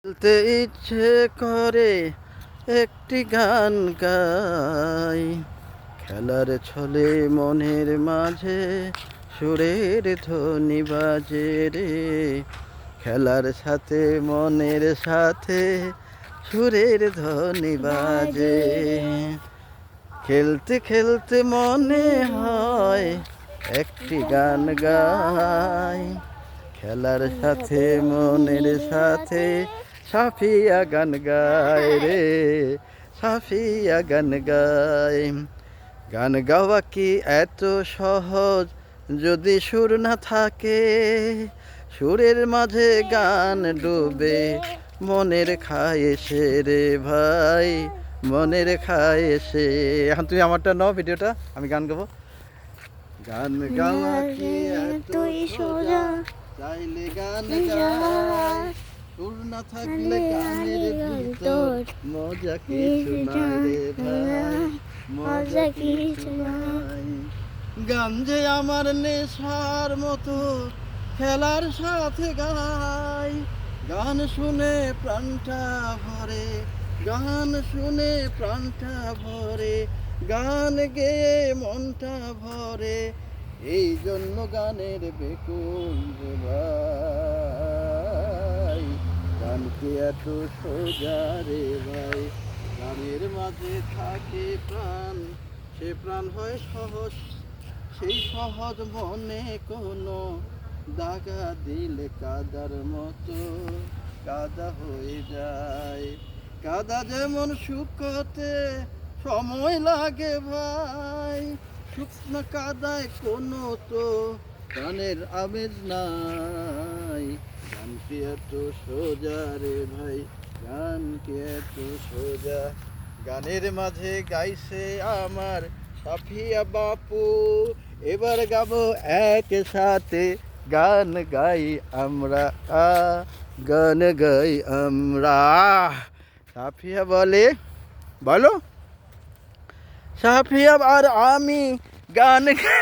বলতে ইচ্ছে করে একটি গান গাই, খেলার ছলে মনের মাঝে সুরের ধ্বনি বাজে রে। খেলার সাথে মনের সাথে সুরের ধ্বনি বাজে। খেলতে খেলতে মনে হয় একটি গান গাই, খেলার সাথে মনের সাথে সাফিয়া গান গায় রে, সাফিয়া গান গায়। গান গাওয়া কি এত সহজ যদি সুর না থাকে? সুরের মাঝে গান ডুবে মনের খায় সে রে ভাই, মনের খায় সে। এখন তুমি আমারটা নাও, ভিডিওটা আমি গান গাবো। গান গাওয়া কি এত সোজা, চাইলে গান গায়, সুর না থাকলে গানের ভিতর মজা কিছু নাই রে ভাই, মজা কিছু নাই। গান যে আমার নেশার মতো খেলার সাথে গাই, গান শুনে প্রাণটা ভরে, গান শুনে প্রাণটা ভরে, গান গেয়ে মনটা ভরে। এই জন্য গানের বেকুল রে ভাই, গান কি এত সোজা রে ভাই? গানের মাঝে থাকে প্রাণ, সে প্রাণ হয় সহজ, সেই সহজ মনে কোনো দাগা দিলে কাদার মতো কাদা হয়ে যায়। কাদা যেমন শুকোতে সময় লাগে ভাই, শুকনো কাদায় কোনো তো গানের আমেজ নাই। গান কি এত সোজা রে ভাই, গান কি এত সোজা? গানের মাঝে গাইছে আমার সাফিয়া বাপু, এবার গাবো একসাথে গান গাই আমরা, গান গাই আমরা। সাফিয়া বলে, বলো সাফিয়া আর আমি গান গাই।